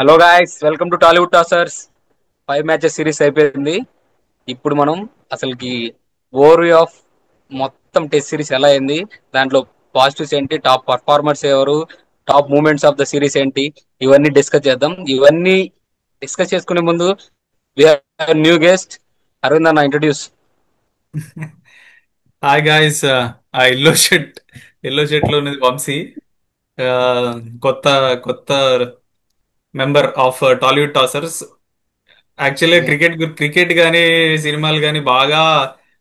Hello guys, welcome to Tollywood tossers. 5 matches series అయిపోయింది. ఇప్పుడు మనం అసలుకి ఓవర్వ్యూ ఆఫ్ మొత్తం టెస్ట్ సిరీస్ ఎలా అయింది, దాంట్లో పాజిటివ్స్ ఏంటి, టాప్ పర్ఫార్మర్స్ ఎవరు, top moments of the series ఏంటి, ఇవన్నీ డిస్కస్ చేద్దాం. ఇవన్నీ డిస్కస్ చేసుకునే ముందు న్యూ గెస్ట్ అరవింద్ అన్న, ఇంట్రడ్యూస్. Hi guys. ఆ ఎల్లో షర్ట్ లో ఉన్నది వంశీ. ఆ, కొత్త కొత్త మెంబర్ ఆఫ్ టాలీవుడ్ టాసర్స్. యాక్చువల్గా Yeah. క్రికెట్ కానీ సినిమాలు కానీ బాగా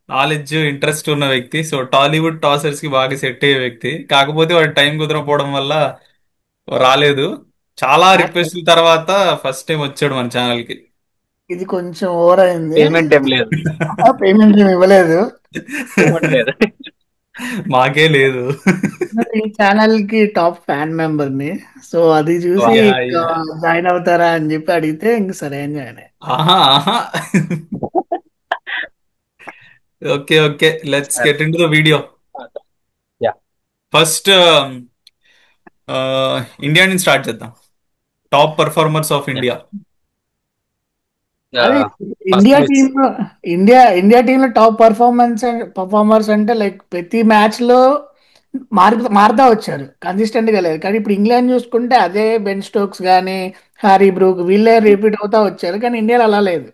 నాలెడ్జ్ ఇంట్రెస్ట్ ఉన్న వ్యక్తి. సో టాలీవుడ్ టాసర్స్ కి బాగా సెట్ అయ్యే వ్యక్తి. కాకపోతే వాడు టైం కుదరకపోవడం వల్ల రాలేదు. చాలా Actually, రిక్వెస్ట్ల తర్వాత ఫస్ట్ టైం వచ్చాడు మన ఛానల్ కి. ఇది కొంచెం ఓవర్ అయింది. పేమెంట్ ఏం లేదు. పేమెంట్ ఏమి ఇవ్వలేదు. ఇవ్వట్లేదు. మాకే లేదు. నేను ఈ ఛానల్ కి టాప్ ఫ్యాన్ మెంబర్ ని. సో అది చూసి యా ఇంకా యా. జాయిన్ అవుతారా అని చెప్పి అడిగితే ఇంక సరే అని జాయిన్ అయ్యాను. ఆహా ఆహా. Okay okay, let's get in to the video. Yeah. First India నుంచి స్టార్ట్ చేద్దాం. Top performers of India. అదే ఫస్ట్ ఇండియా ప్లేస్. టీమ్ లో ఇండియా టీమ్ లో టాప్ పర్ఫార్మర్స్ అంటే లైక్ ప్రతి మ్యాచ్ లో మారుతా వచ్చారు, కన్సిస్టెంట్ గా లేదు. కానీ ఇప్పుడు ఇంగ్లాండ్ చూసుకుంటే అదే బెన్ స్టోక్స్ కానీ హ్యారీ బ్రూక్ వీళ్ళే రిపీట్ అవుతా వచ్చారు. కానీ ఇండియాలో అలా లేదు.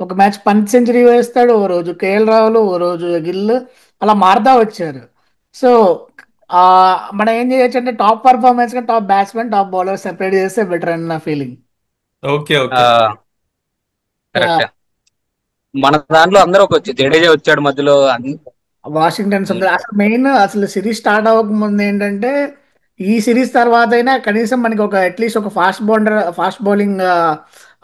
ఒక మ్యాచ్ పంచ్ సెంచరీ వేస్తాడు, ఓ రోజు కేఎల్ రాహుల్, ఓ రోజు గిల్, అలా మారుతా వచ్చారు. సో ఆ మనం ఏం చేయొచ్చు అంటే టాప్ పర్ఫార్మెన్స్ గా top batsmen top bowler separate చేస్తే బెటర్ అని నా feeling. Okay okay. Yeah. Correct. మన దాంట్లో అందరూ ఒక జడేజా వచ్చాడు మధ్యలో వాషింగ్టన్ సుందర్ అసలు మెయిన్ అసలు సిరీస్ స్టార్ట్ అవ్వక ముందు ఏంటంటే ఈ సిరీస్ తర్వాత అయినా కనీసం మనకి ఒక అట్లీస్ట్ ఒక ఫాస్ట్ బౌలింగ్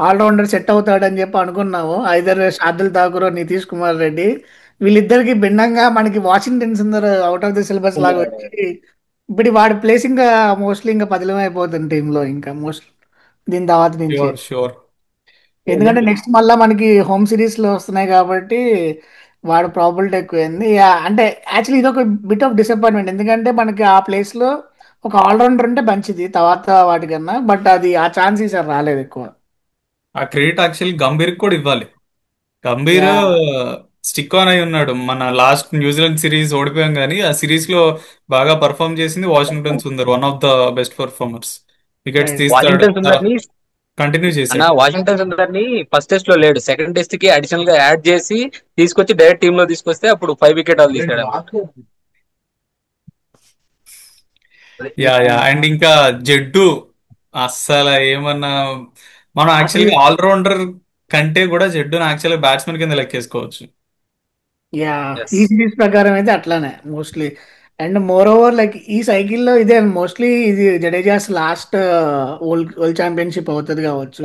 ఆల్రౌండర్ సెట్ అవుతాడని చెప్పి అనుకున్నాము. ఐదర్ శార్దుల్ ఠాకూర్ నితీష్ కుమార్ రెడ్డి, వీళ్ళిద్దరికి భిన్నంగా మనకి Washington Sundar out of the syllabus లాగా వచ్చి ఇప్పుడు వాడి ప్లేస్ ఇంకా మోస్ట్లీ ఇంకా పదిలం అయిపోతుంది టీంలో ఇంకా మోస్ట్ దీని తర్వాత నుంచి. Sure sure. ఎందుకంటే నెక్స్ట్ మళ్ళా మనకి హోమ్ సిరీస్ లో వస్తున్నాయి కాబట్టి వాడు ప్రాబిలిటీ ఎక్కువైంది. అంటే యాక్చువల్లీ ఇది ఒక బిట్ ఆఫ్ డిసప్పాయింట్మెంట్, ఎందుకంటే మనకి ఆ ప్లేస్ లో ఒక ఆల్రౌండర్ ఉంటే మంచిది తర్వాత వాటికన్నా, బట్ అది ఆ ఛాన్స్ ఈసారి రాలేదు ఎక్కువ. ఆ క్రెడిట్ యాక్చువల్లీ గంభీర్ కూడా ఇవ్వాలి. గంభీర్ యా. స్టిక్ ఆన్ అయి ఉన్నాడు. మన లాస్ట్ న్యూజిలాండ్ సిరీస్ ఓడిపోయాం కానీ ఆ సిరీస్ లో బాగా పర్ఫామ్ చేసింది Washington Sundar, one of the best performers. Wickets right. తీస్తాడు. వాషింగ్టన్ సుందర్ ని కంటిన్యూ అన్న చేశాడు. వాషింగ్టన్ సుందర్ ని ఫస్ట్ టెస్ట్ లో లేడు, సెకండ్ టెస్ట్ కి అడిషనల్ గా యాడ్ చేసి తీసుకొచ్చి డైరెక్ట్ టీమ్ లో తీసుకొస్తే అప్పుడు 5 వికెట్ ఆల్ తీసాడు. Yeah yeah. అండ్ ఇంకా జడ్డు అస్సలు ఏమన్నా, మనం అసలు యాక్చువల్గా ఆల్రౌండర్ కంటే కూడా జడ్డును యాక్చువల్గా బ్యాట్స్మెన్ కింద లెక్కేసుకోవచ్చు. Yeah, yes. ఈ సిరీస్ ప్రకారం అయితే అట్లానే mostly. And more over like ఈ సైకిల్లో ఇదే మోస్ట్లీ ఇది జడేజాస్ లాస్ట్ వరల్డ్ ఛాంపియన్షిప్ అవుతుంది కావచ్చు.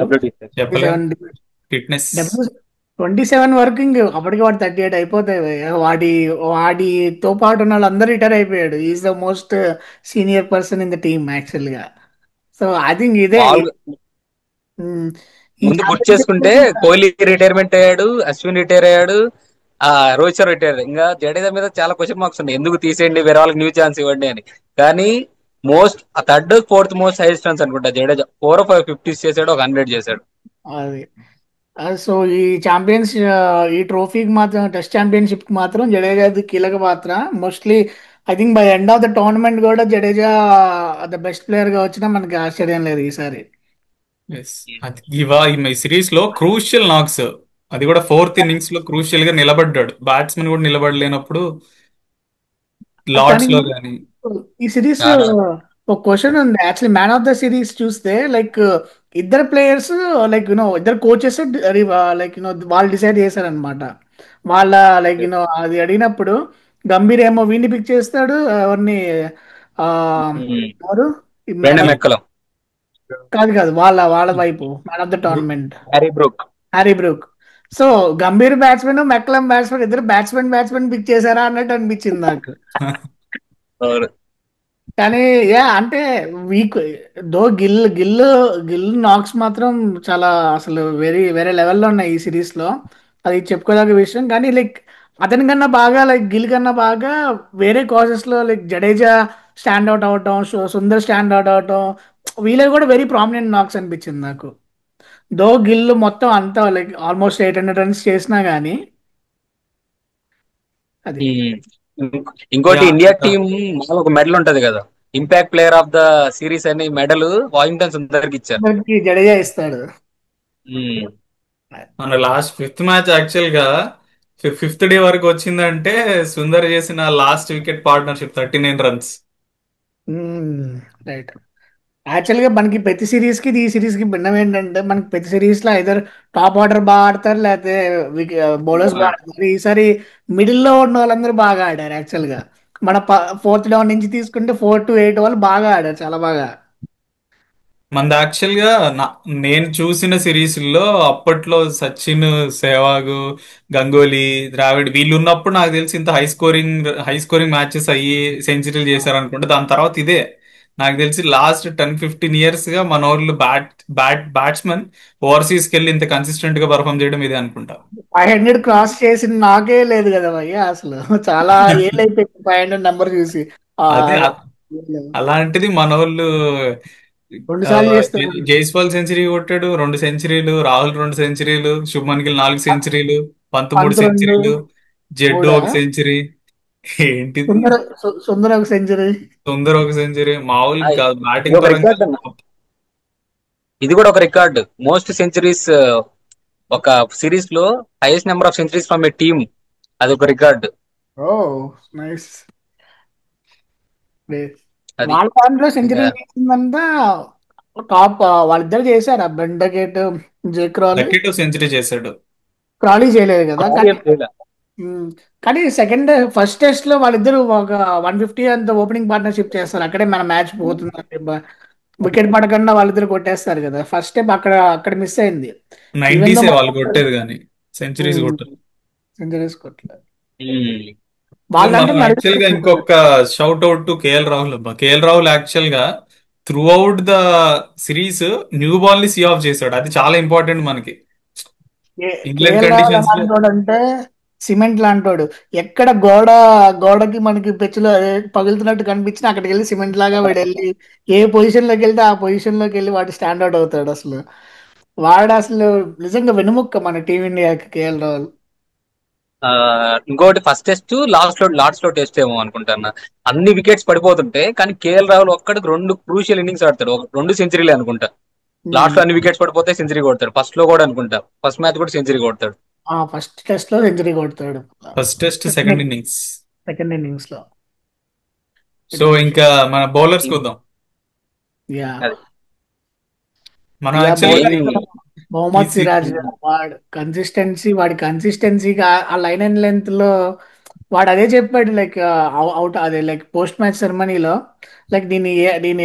చెప్పలేం. 27 ఫిట్నెస్. 27 వరకు ఇంక అప్పటికి వాడు 38 అయిపోతాయి భయ్యా. వాడితో పాటు ఉన్న వాళ్ళందరూ రిటైర్ అయిపోయాడు. Is the most senior person in the team actual గా. సో ఐ థింక్ ఇదే ఉమ్, ఈ ముందు గుర్తు చేసుకుంటే ఛాంపియన్షిప్. కోహ్లీ రిటైర్మెంట్ అయ్యాడు, అశ్విన్ రిటైర్ అయ్యాడు, రోహిత్ శర్మ రిటైర్. ఇంకా జడేజా మీద చాలా క్వశ్చన్ మార్క్స్ ఉన్నాయి, ఎందుకు తీసేయండి, వేరే వాళ్ళకి న్యూ ఛాన్స్ ఇవ్వండి అని. కానీ third fourth most highest runs అనుకుంటా జడేజా. 4 or 5 50s చేశాడు, ఒక 100 చేశాడు. అది సో ఈ ఛాంపియన్స్, ఈ ట్రోఫీకి మాత్రం టెస్ట్ ఛాంపియన్షిప్ కి మాత్రం జడేజాది కీలక పాత్ర mostly. I think by end of the tournament కూడా జడేజా ద బెస్ట్ ప్లేయర్ గా వచ్చినా మనకి ఆశ్చర్యం లేదు ఈసారి. Yes. అది ఈ సిరీస్ లో క్రూషియల్ నాక్స్, అది కూడా ఫోర్త్ ఇన్నింగ్స్ లో క్రూషియల్ గా నిలబడ్డాడు. బ్యాట్స్మెన్ కూడా నిలబడలేనప్పుడు కానీ లార్డ్స్ లో గానీ. ఈ సిరీస్ చాలా. ఒక క్వశ్చన్ ఉంది actually. Man of the series చూస్తే లైక్ ఇద్దరు ప్లేయర్స్, లైక్ ఇద్దరు కోచెస్, లైక్ వాళ్ళు డిసైడ్ చేశారనమాట. వాళ్ళ లైక్ అది అడిగినప్పుడు గంభీర్ ఏమో వీడిని పిక్ చేస్తాడు, ఎవరిని ఆ, ఎవరు బ్రెండన్ లైక్ మెక్కలం. కాదు కాదు వాళ్ళ వాళ్ళ వైపు man of the tournament Harry Brook. Harry Brook. So Gambhir batsmen మెక్లం batsmen ఇద్దరు బ్యాట్స్మెన్ పిక్ చేశారా అన్నట్టు అనిపించింది నాకు. అవును. కానీ అంటే వీక్ దో గిల్ నాక్స్ మాత్రం చాలా అసలు వేరే లెవెల్లో ఉన్నాయి ఈ సిరీస్ లో. అది చెప్పుకోదగ్గ విషయం. కానీ లైక్ అతని కన్నా బాగా, లైక్ గిల్ కన్నా బాగా వేరే కాజెస్ లో లైక్ జడేజా స్టాండ్ అవుట్ అవటం, సుందర్ స్టాండ్ అవుట్ అవటం, వీళ్ళవి కూడా వెరీ ప్రామినెంట్ నాక్స్ అనిపించింది నాకు. దో గిల్ మొత్తం అంతా లైక్ ఆల్మోస్ట్ 800 రన్స్ చేసినా గానీ అది ఉమ్. ఇంకోటి యా ఇండియా ఇంకా టీం మాకు ఒక మెడల్ ఉంటది కదా, impact player of the series అని మెడల్ వాషింగ్టన్ సుందర్కి ఇచ్చారు. అందరికి జడేజా ఇస్తాడు. ఉమ్. మన లాస్ట్ ఫిఫ్త్ మ్యాచ్ యాక్చువల్ గా ఫిఫ్త్ డే వరకు వచ్చిందంటే సుందర్ చేసిన last wicket partnership 39 runs. Right. యాక్చువల్గా మనకి ప్రతి సిరీస్ కి ఈ సిరీస్ కి భిన్నం ఏంటంటే మనకి ప్రతి సిరీస్ లో ఐదర్ టాప్ ఆర్డర్ బాగా ఆడతారు, లేకపోతే బౌలర్స్ బాగా ఆడతారు. ఈసారి మిడిల్ లో ఉన్న వాళ్ళందరూ బాగా ఆడారు యాక్చువల్ గా. మన ఫోర్త్ డౌన్ నుంచి తీసుకుంటే 4 to 8 వాళ్ళు బాగా ఆడారు, చాలా బాగా. మనది యాక్చువల్ గా నేను చూసిన సిరీస్ లో అప్పట్లో సచిన్, సెహ్వాగ్, గంగోలీ, ద్రావిడ్ వీళ్ళు ఉన్నప్పుడు నాకు తెలిసి ఇంత హై స్కోరింగ్ మ్యాచెస్ అయ్యి సెంచరీలు చేశారు అనుకుంటే, దాని తర్వాత ఇదే నాకు తెలిసి లాస్ట్ 10-15 ఇయర్స్ గా మన వాళ్ళు బ్యాట్స్మెన్ ఓవర్సీస్ కి వెళ్ళి ఇంత కన్సిస్టెంట్ గా పర్ఫామ్ చేయడం ఇదే అనుకుంటా. 500 క్రాస్ చేసిన నాకే లేదు కదా భయ్య అసలు. చాలా ఏళ్ళు అయిపోయింది 500 నెంబర్ చూసి. ఆ, అదే అలాంటిది మన వాళ్ళు 2 సార్లు చేస్తారు. జైస్వాల్ సెంచరీ కొట్టాడు, 2 సెంచరీలు, రాహుల్ 2 సెంచరీలు, శుభ్మన్ గిల్ 4 సెంచరీలు, పంత్ మూడు పంత్ రెండు, సెంచరీలు, జడ్డు మూడా, 1 సెంచరీ. ఏంటిది, సుందర సుందర ఒక సెంచరీ. తొందర 1 సెంచరీ, మామూలు కాదు ఇది బ్యాటింగ్ ఒక పరంగా. రికార్డ్ అన్న, ఇది కూడా ఒక రికార్డ్. మోస్ట్ సెంచరీస్ ఒక సిరీస్ లో highest number of centuries from A team, అది ఒక రికార్డ్. ఓ నైస్. అది వాళ్ళ దాంట్లో ఇంకా సెంచరీ చేసిందంతా టాప్. వాళ్ళిద్దరు చేశారు బెండగేట్, జే క్రాలీ. లక్కీ 2 సెంచరీ చేశాడు. క్రాలీ చేయలేదు కదా క్రాలీ కానీ. ఏం చేయలే. ఉమ్, కానీ ఫస్ట్ టెస్ట్ లో వాళ్ళిద్దరు ఒక 150 అంత ఓపెనింగ్ పార్ట్నర్షిప్ చేస్తారు. అక్కడే మన మ్యాచ్ పోతుందంటే వికెట్ పడకుండా వాళ్ళిద్దరు కొట్టేస్తారు కదా. ఫస్ట్ స్టెప్ అక్కడ అక్కడ మిస్ అయింది. ఈవెన్ దో నైన్టీసే వాళ్ళు కొట్టేది కానీ సెంచరీస్ కొట్టారు. సెంచరీస్ కొట్టలేదు ఉమ్. సో వాళ్ళంటే మనం యాక్చువల్ గా నడుస్తారు. ఇంకొక shout out to KL Rahul అబ్బా. కేఎల్ రాహుల్ యాక్చువల్ గా through out the series new ball ని సీ ఆఫ్ చేశాడు, అది చాలా ఇంపార్టెంట్ మనకి ఇంగ్లాండ్ కేఎల్ రాహుల్ కండిషన్స్ లో. ఎలాంటోడు అంటే సిమెంట్ లాంటోడు. ఎక్కడ గోడకి మనకి పెచ్చులో పగులుతున్నట్టు కనిపించినా అక్కడికి వెళ్ళి సిమెంట్ లాగా వాడు వెళ్ళి ఏ పొజిషన్ లోకి వెళ్తే ఆ పొజిషన్ లోకి వెళ్ళి వాడు స్టాండ్ అవుట్ అవుతాడు అసలు. వాడు అసలు నిజంగా వెనుముక్క మన టీమిండియాకి కేఎల్ రాహుల్. ఆ, ఇంకోటి ఫస్ట్ టెస్ట్ లాస్ట్ లో టెస్ట్ ఏమో అనుకుంటాను, అన్ని వికెట్స్ పడిపోతుంటే కానీ కేఎల్ రాహుల్ ఒక్కడికి 2 క్రూషియల్ ఇన్నింగ్స్ ఆడతాడు, 2 సెంచరీలే అనుకుంటా. లాస్ట్ లో అన్ని వికెట్స్ పడిపోతే సెంచరీ కొడతాడు, ఫస్ట్ లో కూడా అనుకుంటా, ఫస్ట్ మ్యాచ్ కూడా సెంచరీ కొడతాడు. ఆ ఫస్ట్ టెస్ట్ లో సెంచరీ కొడతాడు. First test second innings. Second innings లో. సో ఇంకా మన బౌలర్స్ చూద్దాం. యా. అది మనం యా యాక్చువల్ గా బౌలర్ ఈ మొహమ్మద్ సి- సిరాజ్. వాడి కన్సిస్టెన్సీగా ఆ లైన్ అండ్ లెంత్ లో వాడు అదే చెప్పాడు. లైక్ అవుట్ అదే లైక్ పోస్ట్ మ్యాచ్ సెరమనీలో లైక్ దీన్ని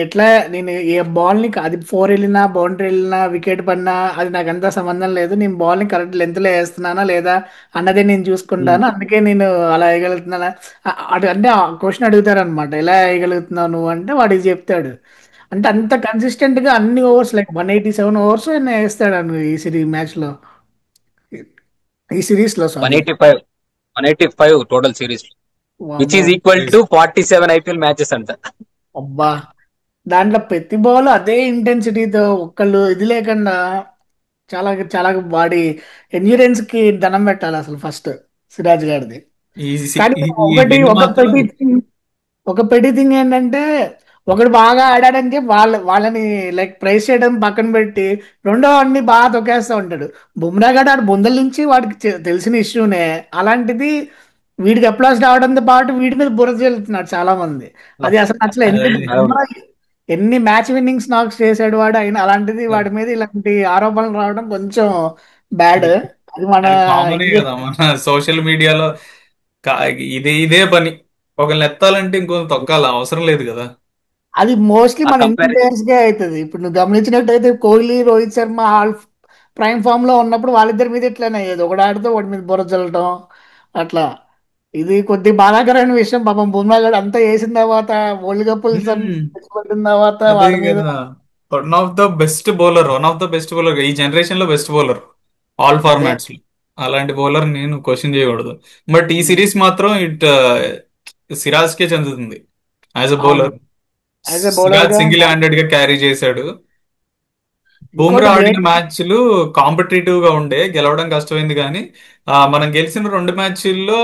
ఎట్లా నేను ఏ బాల్ ని అది 4 వెళ్ళినా బౌండరీ వెళ్ళినా వికెట్ పడినా అది నాకు అంత సంబంధం లేదు. నేను బాల్ ని కరెక్ట్ లెంత్ లో వేస్తున్నానా లేదా అన్నదే నేను చూసుకుంటాను. అందుకే నేను అలా వేయగలుగుతున్నానా. అంటే ఆ క్వశ్చన్ అడుగుతారు అనమాట, ఎలా వేయగలుగుతున్నావు నువ్వు అంటే వాడు ఇది చెప్తాడు. అంటే అంత కన్సిస్టెంట్ గా అన్ని ఓవర్స్ లైక్ 187 ఓవర్స్ వేస్తాడు ఈ మ్యాచ్ లో, ఈ సిరీస్ లో one sorry. Eighty five 185 total series, which వామ్మో. Is equal to 47 IPL matches అంట. అబ్బా, దాంట్లో ప్రతి బాల్ అదే ఇంటెన్సిటీతో ఒక్కళ్ళు ఇది లేకుండా చాలా చాలా వాడి ఎండ్యూరెన్స్ కి ధనం పెట్టాలి అసలు ఫస్ట్ సిరాజ్ గారిది. ఈ సి- కానీ ఈ ఈ ఒకటి విన్ ఒక మాత్రం. పెట్టి ఒక పెట్టి థింగ్ ఏంటంటే ఒకడు బాగా ఆడాడని చెప్పి వాళ్ళని లైక్ ప్రైజ్ చేయడం పక్కన పెట్టి రెండో వాడిని బాగా తొక్కేస్తూ ఉంటాడు. బుమ్రా గడ ఆడు బొందల నుంచి వాడికి తెలిసిన ఇష్యూనే అలాంటిది. వీడికి అప్లాస్ రావడంతో పాటు వీడి మీద బురద జల్లుతున్నాడు చాలా మంది. అది అసలు నచ్చలేదు. ఎందుకంటే అది అవును. బుమ్రా ఎన్ని మ్యాచ్ విన్నింగ్స్ నాక్స్ చేశాడు వాడు అయినా, అలాంటిది వాడి మీద ఇలాంటి ఆరోపణలు రావడం కొంచెం బ్యాడ్. అది అది మన అది కామనే ఇండియా. కదా మన సోషల్ మీడియాలో. కా- ఇదే పని, ఒకరిని ఎత్తాలంటే ఇంకొకరు తొక్కాల అవసరం లేదు కదా. అది మోస్ట్లీ ఆ మన ఇండియన్ కంపారి ప్లేయర్స్ కే అవుతుంది. ఇప్పుడు నువ్వు గమనించినట్టయితే Kohli, Rohit Sharma all prime form లో ఉన్నప్పుడు వాళ్ళిద్దరి మీద ఇట్లానే అయ్యేది. ఒకటి ఆడితే వాడి మీద బుర్ర చల్లటం అట్లా. ఇది కొద్ది బాధాకరమైన విషయం. పాపం బుమ్రా గడు అంతా వేసిన తర్వాత వరల్డ్ కప్ హ్మ్. పట్టిన తర్వాత అదే వాడి మీద. కదా, one of the best bowler ఈ జనరేషన్ లో బెస్ట్ బౌలర్ ఆల్ అదే. ఫార్మాట్స్ లో. అలాంటి బౌలర్ నేను క్వశ్చన్ చేయకూడదు. బట్ ఈ సిరీస్ మాత్రం సిరాజ్ కే చెందుతుంది యాజ్ అ అవును. Bowler. As a bowler Siraj గా సింగిల్ హ్యాండెడ్ గా క్యారీ చేశాడు. బూమ్రా ఇంకోటి ఆడిన బ్రేక్ మ్యాచ్లు కాంపిటేటివ్ గా ఉండే, గెలవడం కష్టమైంది కానీ మనం గెలిచిన 2 మ్యాచ్ల్లో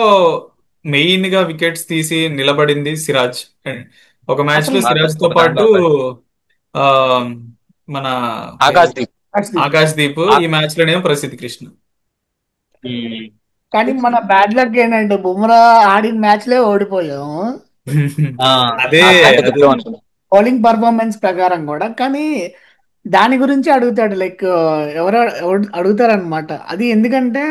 మెయిన్ గా వికెట్స్ తీసి నిలబడింది సిరాజ్. ఒక మ్యాచ్ అసలు లో సిరాజ్ తో ఒక దాంట్లో పాటు ఆకాష్. ఆ మన పేరు ఆకాష్ దీప్. ఆకాష్ దీప్, ఈ ఆ- మ్యాచ్ లోనేమో ప్రసిద్ధ్ కృష్ణ. ఉమ్. కానీ మన బ్యాడ్ లక్ ఏంటంటే బుమ్రా ఆడిన మ్యాచ్లే ఓడిపోయాము ఆ, అదే అంటే అదే చెప్దాం అనుకున్నా. బౌలింగ్ పర్ఫార్మెన్స్ ప్రకారం కూడా. కానీ దాని గురించి అడుగుతాడు లైక్ ఎవరు అడుగుతారనమాట. అది ఎందుకంటే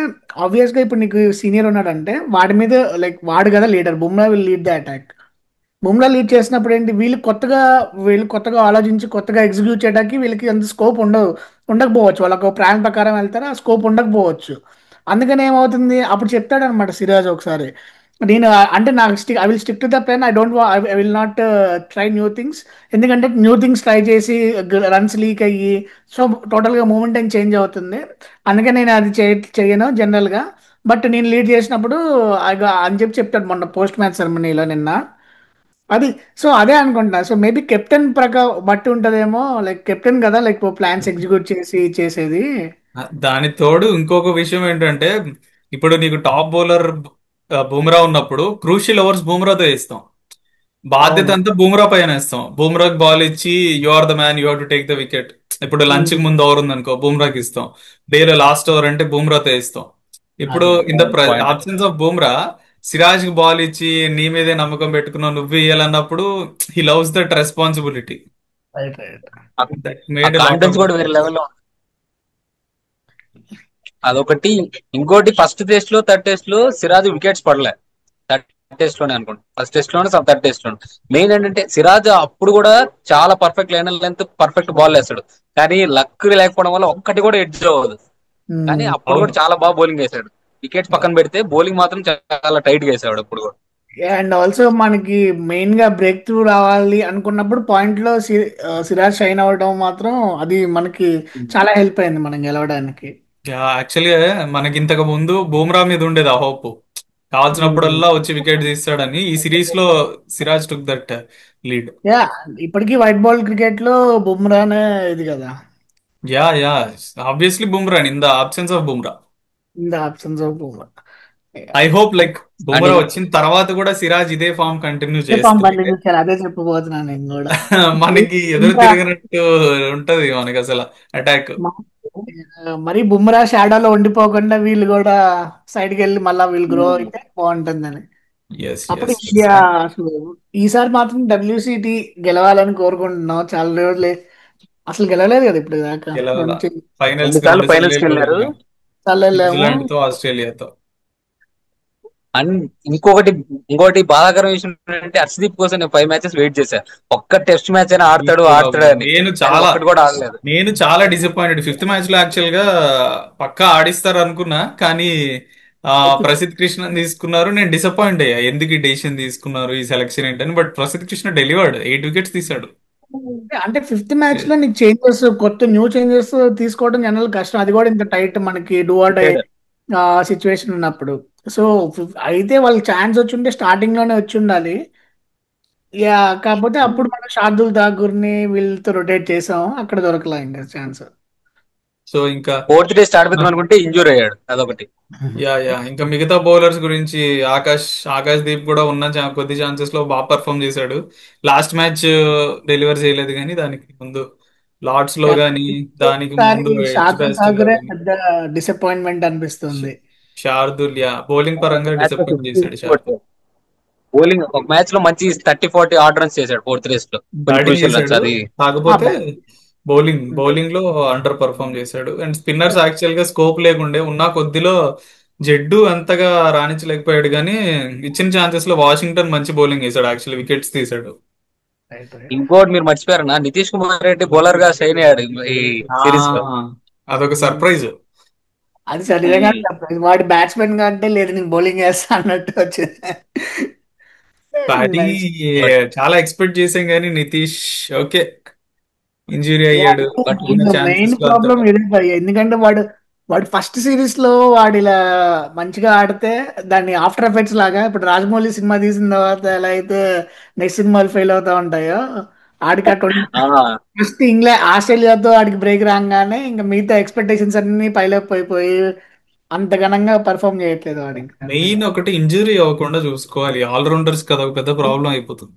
ఆబ్వియస్ గా ఇప్పుడు నీకు సీనియర్ ఉన్నాడంటే వాడి మీద లైక్ వాడు కదా leader, Bumrah will lead the attack. Bumrah lead చేసినప్పుడు ఏంటి వీళ్ళు కొత్తగా ఆలోచించి కొత్తగా ఎగ్జిక్యూట్ చేయడానికి వీళ్ళకి అంత స్కోప్ ఉండకపోవచ్చు. వాళ్ళకు ప్లాన్ ప్రకారం వెళ్తారు, ఆ స్కోప్ ఉండకపోవచ్చు. అందుకని ఏమవుతుంది అప్పుడు చెప్తాడు అనమాట సిరాజ్ ఒకసారి. నేను అంటే నాకు I will stick to the plan, I will not try new things. ఎందుకంటే న్యూ థింగ్స్ ట్రై చేసి రన్స్ లీక్ అయ్యి సో టోటల్గా మూమెంట్ ఏం చేంజ్ అవుతుంది. అందుకే నేను అది చేయను జనరల్గా. బట్ నేను లీడ్ చేసినప్పుడు అని చెప్పి చెప్తాడు మొన్న పోస్ట్ మ్యాచ్ సెరమనీలో నిన్న. అది సో అదే అనుకుంటా. సో మేబీ కెప్టెన్ బట్టి ఉంటదేమో, లైక్ కెప్టెన్ కదా లైక్ ప్లాన్స్ ఎగ్జిక్యూట్ చేసేది. దాని తోడు ఇంకొక విషయం ఏంటంటే, ఇప్పుడు నీకు టాప్ బౌలర్ బుమ్రా ఉన్నప్పుడు క్రూషియల్ ఓవర్స్ బుమ్రాతో ఇస్తాం, బాధ్యత అవును. అంతా బుమ్రా పైన ఇస్తాం. బుమ్రాకి బాల్ ఇచ్చి you are the man, you have to take the wicket. ఇప్పుడు లంచ్ కి ఉమ్, ముందు ఓవర్ ఉందనుకో బుమ్రాకి ఇస్తాం, డేలో లాస్ట్ ఓవర్ అంటే బుమ్రాతో ఇస్తాం. ఇప్పుడు అదే in the point. Absence of Bumrah, Siraj కి బాల్ ఇచ్చి నీ మీదే నమ్మకం పెట్టుకున్నావు నువ్వు ఇయ్యాలన్నప్పుడు he loves that responsibility. Right right. That ah made lot confidence of కూడా వేరే లెవెల్లో. అదొకటి. ఇంకోటి ఫస్ట్ టెస్ట్ లో థర్డ్ టెస్ట్ లో సిరాజ్ వికెట్స్ పడలే. థర్డ్ టెస్ట్ లోనే అనుకోండి, ఫస్ట్ టెస్ట్ లోనే థర్డ్ టెస్ట్ లోనే. మెయిన్ ఏంటంటే సిరాజ్ అప్పుడు కూడా చాలా perfect line length perfect ball వేస్తాడు, కానీ లక్ లేకపోవడం వల్ల ఒక్కటి కూడా ఎడ్జ్ అవ్వదు. కానీ అప్పుడు కూడా అవును. చాలా బాగా బౌలింగ్ వేసాడు. వికెట్స్ పక్కన పెడితే బౌలింగ్ మాత్రం చాలా టైట్ గా వేసాడు అప్పుడు కూడా. అండ్ ఆల్సో మనకి మెయిన్ గా బ్రేక్ త్రూ రావాలి అనుకున్నప్పుడు పాయింట్ లో సిరాజ్ షైన్ అవ్వడం మాత్రం అది మనకి చాలా హెల్ప్ అయింది మనం గెలవడానికి. యాక్చువల్గా మనకి ఇంతకు ముందు బూమ్రా మీద ఉండేది ఆ హోప్, ఉమ్. కావాల్సినప్పుడల్లా వచ్చి వికెట్ తీస్తాడని. ఈ సిరీస్ లో Siraj took that lead. Yeah, ఇప్పటికీ వైట్ బాల్ క్రికెట్ లో బుమ్రానే ఇది కదా. Yeah yeah obviously Bumrah in the absence of Bumrah. In the absence of Bumrah. I hope like and Bumrah వచ్చిన తర్వాత కూడా సిరాజ్ ఇదే ఫామ్ కంటిన్యూ అదే ఫామ్ చేస్తే కంటిన్యూ చేయాలి, అదే చెప్పబోతున్నాను నేను కూడా. మనకి ఎదురు ఇంకా తిరిగినట్టు ఉంటది మనకి అసలు అటాక్. మరి బుమ్రా షాడోలో ఉండిపోకుండా వీళ్ళు కూడా సైడ్కి వెళ్ళి మళ్ళీ వీళ్ళు గ్రో అయితే బాగుంటుందని. ఎస్ అప్పుడు ఎస్ ఎస్ ఇండియా అసలు ఈసారి మాత్రం WCT గెలవాలని కోరుకుంటున్నాం. చాలా రోజులే అసలు గెలవలేదు కదా ఇప్పుడు దాకా. గెలవాల. మంచి ఫైనల్స్ రెండు కి సార్లు 2 సార్లు ఫైనల్స్ కి వెళ్ళారు. వెళ్ళాం, చల్లలేము. న్యూజిలాండ్ తో ఆస్ట్రేలియాతో. అండ్ ఇంకోటి బాధాకరం విషయం ఏంటంటే హర్షదీప్ కోసం నేను 5 మ్యాచెస్ వెయిట్ చేశాను. ఒక్క టెస్ట్ మ్యాచ్ అయినా ఆడతాడు అని. నేను కానీ చాలా ఒక్కటి కూడా ఆడలేదు. నేను చాలా డిసప్పాయింటెడ్. ఫిఫ్త్ మ్యాచ్ లో యాక్చువల్ గా పక్కా ఆడిస్తారు అనుకున్నా, కానీ ప్రసిద్ధ్ కృష్ణ తీసుకున్నారు. నేను డిసప్పాయింట్ అయ్యా, ఎందుకు ఈ డెసిషన్ తీసుకున్నారు, ఈ సెలక్షన్ ఏంటని. But Prasidh Krishna delivered, 8 wickets తీశాడు. అంటే ఫిఫ్త్ మ్యాచ్ లో నీకు చేంజెస్, న్యూ చేంజెస్ తీసుకోవడం జనరల్ కష్టం. అది కూడా ఇంత టైట్ మనకి డూ ఆర్ డై సిచ్యువేషన్ ఉన్నప్పుడు. సో అయితే వాళ్ళకి ఛాన్స్ వచ్చి ఉంటే స్టార్టింగ్ లోనే వచ్చి ఉండాలి. యా, కాకపోతే అప్పుడు మనం శార్దుల్ ఠాకూర్ ని వీళ్ళతో రొటేట్ చేసాం, అక్కడ దొరకలే ఇంకా ఛాన్స్. సో ఇంకా ఫోర్త్ డే స్టార్ట్ అవుతాం అనుకుంటే ఇంజూర్ అయ్యాడు, అదొకటి. యా యా ఇంకా మిగతా బౌలర్స్ గురించి, ఆకాష్ దీప్ కూడా ఉన్న కొద్ది ఛాన్సెస్ లో బాగా పర్ఫామ్ చేశాడు. లాస్ట్ మ్యాచ్ డెలివర్ చేయలేదు, కానీ దానికి ముందు లార్డ్స్ లో కానీ దానికి ఈసారి ముందు ఎడ్జ్ శార్దుల్ బ్యాస్టన్ లో ఠాకూరే కానీ పెద్ద డిసప్పాయింట్మెంట్ అనిపిస్తుంది. శార్దుల్ బౌలింగ్ పరంగా మ్యాచ్ లో డిసప్పాయింట్ 50 చేశాడు శార్దుల్. బౌలింగ్ ఒక మ్యాచ్ లో మంచి 30-40 ఆర్డర్ రన్స్ చేశాడు ఫోర్త్ రేస్ లో, కొన్ని బ్యాటింగ్ క్రూషియల్ రన్స్ చేశాడు, అది. కాకపోతే బ్యాట్ బౌలింగ్ లో అండర్ పర్ఫామ్ చేశాడు. అండ్ స్పిన్నర్స్ యాక్చువల్ గా స్కోప్ లేకుండే, ఉన్న కొద్దిలో జడ్డు అంతగా రాణించలేకపోయాడు, కానీ ఇచ్చిన ఛాన్సెస్ లో వాషింగ్టన్ మంచి బౌలింగ్ వేశాడు, యాక్చువల్లీ వికెట్స్ తీశాడు. ఇంకోటి మీరు మర్చిపోయారన్నా, నితీష్ కుమార్ రెడ్డి బౌలర్ గా షైన్ అయ్యాడు ఈ ఆ సిరీస్ లో. అదొక సర్ప్రైజ్. అది సరిగా వాడి బ్యాట్స్మెన్ గా అంటే లేదు నేను బౌలింగ్ చేస్తా అన్నట్టు వచ్చింది. Batting nice. చాలా ఎక్స్పెక్ట్ చేసాం, కానీ నితీష్ ఓకే ఇంజురీ అయ్యాడు. బట్ ఉన్న మెయిన్ ఛాన్సెస్ లో అంతా ప్రాబ్లం ఇదే భయ్య. ఎందుకంటే వాడు ఫస్ట్ సిరీస్ లో వాడు ఇలా మంచిగా ఆడితే దాన్ని ఆఫ్టర్ ఎఫెక్ట్స్ లాగా ఇప్పుడు రాజమౌళి సినిమా తీసిన తర్వాత ఎలా అయితే నెక్స్ట్ సినిమాలు ఫెయిల్ అవుతా ఉంటాయో ఆడికి ఆ 20 ఆ, ఫస్ట్ ఆస్ట్రేలియాతో ఆడికి బ్రేక్ రాగానే ఇంకా మిగతా ఎక్స్పెక్టేషన్స్ అన్ని పైలోకి పోయిపోయి అంత ఘనంగా పర్ఫామ్ చేయట్లేదు వాడు ఇంకా అంతే. మెయిన్ ఒకటి ఇంజురీ అవ్వకుండా చూసుకోవాలి. ఆల్రౌండర్స్ కదా ఒక పెద్ద ప్రాబ్లం అయిపోతుంది.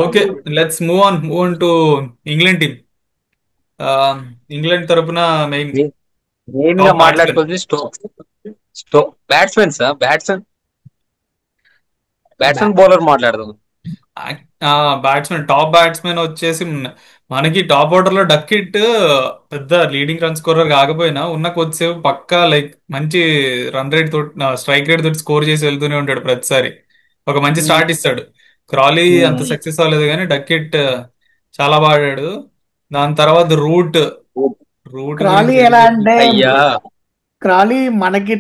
Okay, let's move on to England team. England తరపున మెయిన్ మెయిన్ గా టాప్ బ్యాట్స్మెన్. మాట్లాడుకోవాల్సింది స్టోక్స్. బ్యాట్స్మెన్స్ బ్యాట్స్మెన్ బౌలర్ మాట్లాడదాం. టాప్ బ్యాట్స్మెన్ వచ్చేసి మనకి టాప్ ఆర్డర్ లో డక్కిట్ పెద్ద లీడింగ్ రన్ స్కోరర్ కాకపోయినా ఉన్న కొద్దిసేపు పక్కా లైక్ మంచి రన్ రేట్ తోటి స్ట్రైక్ రేట్ తోటి స్కోర్ చేసి వెళ్తూనే ఉంటాడు ప్రతిసారి. ఒక మంచి స్టార్ట్ ఇస్తాడు. క్రాలీ అంత సక్సెస్ అవ్వలేదు కానీ డక్కిట్ చాలా బాగా ఆడాడు. దాని తర్వాత రూట్ క్రాలీ గురించి ఏం ఎలా చెప్పి. అంటే అయ్యా, క్రాలీ మనకి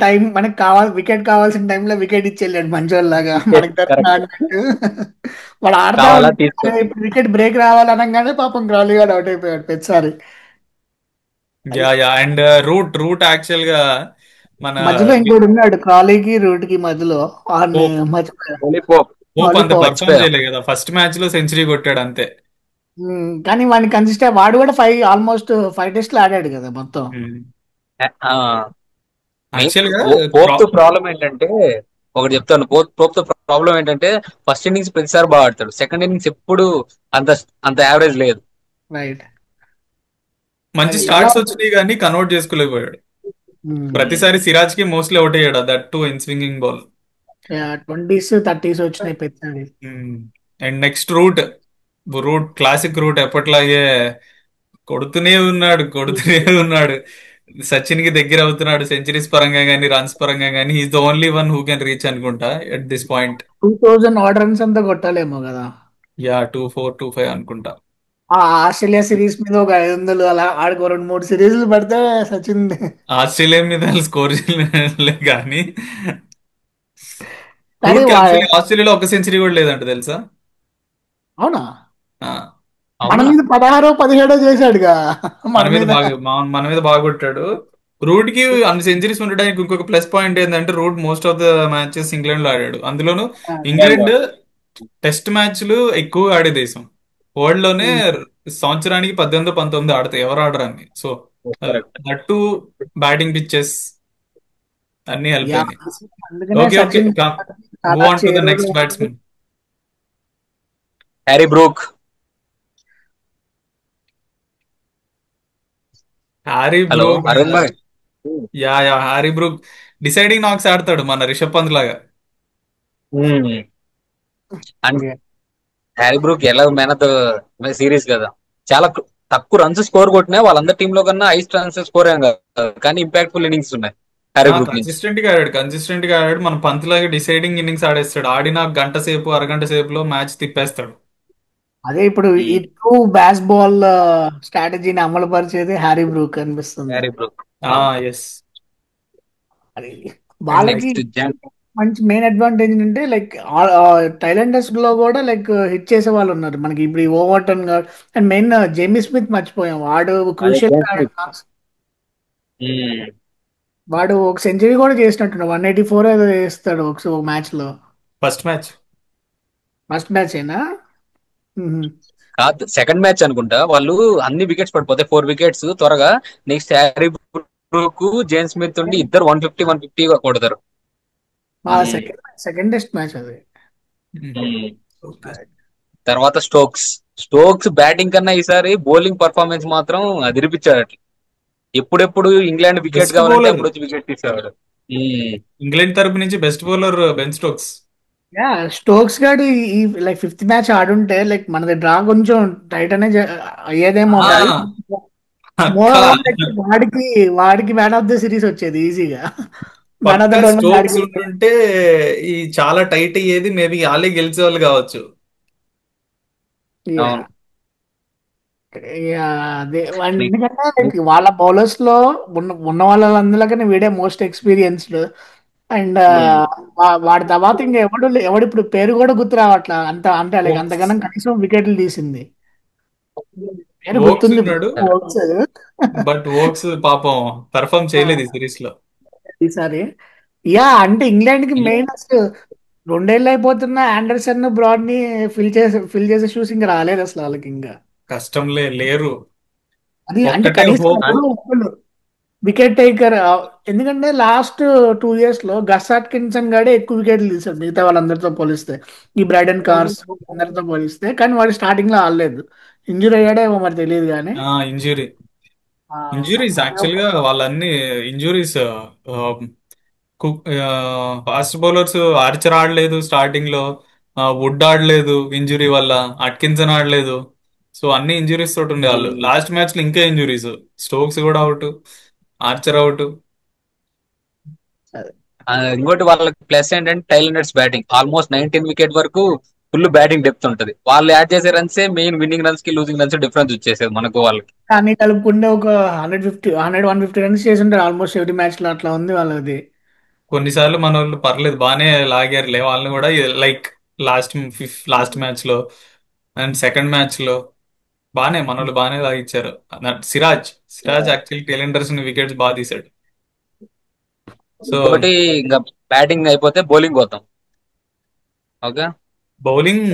వికెట్ కావాల్సిన టైంలో వికెట్ ఇచ్చేళ్ళాడు మంచోళ్ళలాగా మనకి తరఫున కరెక్ట్. ఆడినట్టు. వాడు ఆడతా కావాలా తీసుకో. ఉంటే ఇప్పుడు వికెట్ బ్రేక్ రావాలనగానే పాపం క్రాలీ గాడు అవుట్ అయిపోయాడు ప్రతిసారి. Yeah yeah and Root actual గా మన మధ్యలో ఇంకోటి ఉన్నాడు క్రాలీకి రూట్ కి మధ్యలో వాడిని హోప్ మర్చిపోయాడు. వెళ్ళిపో. హోప్ అంత వాలీబాల్. పర్ఫామ్ మర్చిపోయాం. చేయలేదు కదా, ఫస్ట్ మ్యాచ్ లో సెంచరీ కొట్టాడు అంతే. కానీ వాడిని కన్సిస్టెంట్ వాడు కూడా ఆల్మోస్ట్ 5 టెస్ట్లు ఆడాడు కదా మొత్తం. మెయిన్ యాక్చువల్ గా పోప్ తో ప్రాబ్లం ఏంటంటే, ఒకటి చెప్తాను. పోప్ తో ప్రాబ్లం ఏంటంటే ఫస్ట్ ఇన్నింగ్స్ ప్రతిసారి బాగా ఆడతాడు, సెకండ్ ఇన్నింగ్స్ ఎప్పుడు అంత అంత యావరేజ్ లేదు. రైట్. మంచి అది ఎలా స్టార్ట్స్ వచ్చినాయి కానీ కన్వర్ట్ చేసుకోలేకపోయాడు. ప్రతిసారి సిరాజ్ కి మోస్ట్లీ అవుట్ అయ్యాడు, that too in swinging ball. 20s 30s వచ్చినాయి పెద్దవి. And next Root classic Root ఎప్పట్లాగే కొడుతూనే ఉన్నాడు. సచిన్ కి దగ్గర అవుతున్నాడు సెంచరీస్ పరంగా కానీ రన్స్ పరంగా కానీ. He's the only one who can reach అనుకుంటా at this point. 2000 order runs అంతా కొట్టాలేమో కదా. యా 2-4 2-5 అనుకుంటా. ఆ ఆస్ట్రేలియా సిరీస్ మీద ఒక 500 అలా ఆడుకో 2 3 సిరీస్లు పడితే సచిన్. ఆస్ట్రేలియా మీద స్కోర్ చేయలే కానీ కానీ రూట్ కి యాక్చువల్లీ ఆస్ట్రేలియాలో ఒక సెంచరీ కూడా లేదంట తెలుసా. అవునా, ఆ, మన అవునా? మీద 16 17 చేశాడుగా మన మన మీద మీద. బాగా కొట్టాడు. రూట్ కి అన్ని సెంచరీస్ ఉండడానికి ఇంకొక ప్లస్ పాయింట్ ఏంటంటే Root most of the matches England లో ఆడాడు. అందులోనూ ఇంగ్లాండ్ టెస్ట్ మ్యాచ్లు ఎక్కువ ఆడే దేశం. వరల్డ్ లోనే సంవత్సరానికి 18 19 ఆడతాయి, ఎవరు ఆడరాన్ని. So correct. That batting pitches అన్ని హెల్ప్ యా, అయినాయి. అందుకనే ఓకే ఓకే, సచిన్ మూవ్ చాలా ఆన్ టు ద చేరువలో నెక్స్ట్ ఉన్నాడు. Batsmen. Harry Brook. Harry hello Brook. Arun bhai. Yeah Harry Brook deciding knocks ఆడతాడు మన రిషబ్ పంత్ లాగా. అండ్ హ్యారీ బ్రూక్ ఎలా మ్యాన్ ఆఫ్ ద సిరీస్ కదా. చాలా తక్కువ రన్స్ స్కోర్ కొట్టినా వాళ్ళందరి టీంలో కన్నా హైయెస్ట్ రన్స్ స్కోర్ ఏం కాదు, కానీ ఇంపాక్ట్ఫుల్ ఇన్నింగ్స్ ఉన్నాయి హ్యారీ బ్రూక్ నుంచి. కన్సిస్టెంట్ గా ఆడాడు మన పంత్ లాగా డిసైడింగ్ ఇన్నింగ్స్ ఆడేస్తాడు. ఆడిన గంట సేపు అరగంట సేపులో మ్యాచ్ తిప్పేస్తాడు. అదే ఇప్పుడు ఈ ట్రూ బ్యాస్ బాల్ స్ట్రాటజీని అమలు పరిచేది హ్యారీ బ్రూక్ అనిపిస్తుంది. Harry Brook. ఎస్. అది అండ్ వాళ్ళకి నెక్స్ట్ మంచి మెయిన్ అడ్వాంటేజ్ ఏంటంటే లైక్ థైలాండర్స్ లో కూడా లైక్ హిట్ చేసే వాళ్ళు ఉన్నారు మనకి ఇప్పుడు ఈ Overton and main Jamie Smith మర్చిపోయాం వాడు అదే క్రూషియల్. James Smith. వాడు ఒక సెంచరీ కూడా చేసినట్టు 184 ఏదో చేస్తాడు ఒక మ్యాచ్ లో. First match. ఫస్ట్ మ్యాచ్ అయినా. కాదు, సెకండ్ మ్యాచ్ అనుకుంటా. వాళ్ళు అన్ని వికెట్స్ పడిపోతాయి, 4 వికెట్స్ త్వరగా. Next Harry Brook, James Smith ఉండి ఇద్దరు 150 150 కొడతారు. సెకండ్ టెస్ట్ మ్యాచ్ అది. ఓకే. తర్వాత స్టోక్స్ బ్యాటింగ్ కన్నా ఈసారి బౌలింగ్ పర్ఫార్మెన్స్ మాత్రం అదిరిపించాడు. అట్లా ఎప్పుడెప్పుడు ఇంగ్లాండ్ వికెట్ బెస్ట్ కావాలంటే బౌలర్ అప్పుడు వచ్చి వికెట్ తీసేవాడు. ఇంగ్లాండ్ తరపు నుంచి best bowler Ben Stokes. Yeah, Stokes గాడు ఈ లైక్ ఫిఫ్త్ మ్యాచ్ ఆడుంటే లైక్ మనది డ్రా కొంచెం టైట్ అనే అయ్యేదేమో ఆ, మరి. మోర్ అక్కడ ఓవర్ లైక్ వాడికి మ్యాన్ ఆఫ్ ద సిరీస్ వచ్చేది ఈజీగా. మ్యాన్ ఆఫ్ ద పక్క టోర్నమెంట్ స్టోక్స్ ఆడికి. ఉంటుంటే ఈ చాలా టైట్ అయ్యేది. మేబీ వాళ్ళే గెలిచేవాళ్ళు కావచ్చు. యా, అవును. యా, అదే ఎందుకంటే లైక్ వాళ్ళ బౌలర్స్ లో ఉన్న వాళ్ళందరికన్నా వీడే మోస్ట్ ఎక్స్పీరియన్స్డ్. అండ్ వాడి తర్వాత ఇంకా ఎవడు ఇప్పుడు పేరు కూడా గుర్తు రావట్లా అంత అంటే లైక్ ఓక్స్ అంతగానం కనీసం వికెట్లు తీసింది. పేరు ఓక్స్ గుర్తుంది ఉన్నాడు, Oaks. బట్ ఓక్స్ పాపం పెర్ఫామ్ చేయలేదు ఈ సిరీస్ లో. ఈసారి. యా, అంటే ఇంగ్లాండ్ కి మెయిన్ అసలు రెండేళ్ళు అయిపోతున్నా ఆండర్సన్ బ్రాడ్ని ఫిల్ చేసే షూస్ ఇంకా రాలేదు అసలు వాళ్ళకి ఇంకా. కష్టంలే లేరు. అది అంటే ఒక్కటే కనీసం హోప్. ఎవరు ఒక్కళ్ళు వికెట్ టేకర్. ఎందుకంటే లాస్ట్ 2 years లో గస్ అట్కిన్సన్ గాడే ఎక్కువ వికెట్లు తీశాడు మిగతా వాళ్ళందరితో పోలిస్తే, ఈ బ్రైడన్ కార్స్ అందరితో పోలిస్తే. కానీ వాడు స్టార్టింగ్ లో ఆడలేదు, ఇంజురీ అయ్యాడేమో మరి తెలియదు కానీ. ఇంజురీ ఆ, ఇంజురీస్ అదే ఒక యాక్చువల్గా వాళ్ళన్ని ఇంజురీస్. ఫాస్ట్ బౌలర్స్ ఆర్చర్ ఆడలేదు స్టార్టింగ్ లో, వుడ్ ఆడలేదు ఇంజురీ వల్ల, అట్కిన్సన్ ఆడలేదు. సో అన్ని ఇంజురీస్ తోటి ఉండే వాళ్ళు. లాస్ట్ మ్యాచ్ లో ఇంకా ఇంజురీస్, స్టోక్స్ కూడా అవుట్, ఆర్చర్ అవుట్. అదే. ఇంకోటి వాళ్ళకి ప్లస్ ఏంటంటే టైలెండర్స్ బ్యాటింగ్ ఆల్మోస్ట్ 19 వికెట్ వరకు ఫుల్ బ్యాటింగ్ డెప్త్ ఉంటది. వాళ్ళు యాడ్ చేసే రన్సే మెయిన్ విన్నింగ్ రన్స్ కి లూజింగ్ రన్స్ డిఫరెన్స్ వచ్చేసేది మనకు వాళ్ళకి. కానీ కలుపుకుంటే ఒక 100 150 రన్స్ చేసి ఉంటారు ఆల్మోస్ట్ ఎవ్రీ మ్యాచ్ లో, అట్లా ఉంది వాళ్ళది. కొన్నిసార్లు మన వాళ్ళు పర్లేదు బాగానే లాగారులే వాళ్ళని కూడా, లైక్ లాస్ట్ మ్యాచ్ లో అండ్ సెకండ్ మ్యాచ్ లో బానే మన వాళ్ళు బాగానే లాగిచ్చారు. Siraj Siraj actually tailenders wickets బాగా తీశాడు. సో ఇంకోటి ఇంకా బ్యాటింగ్ అయిపోతే బౌలింగ్ పోతాం. ఓకే. బౌలింగ్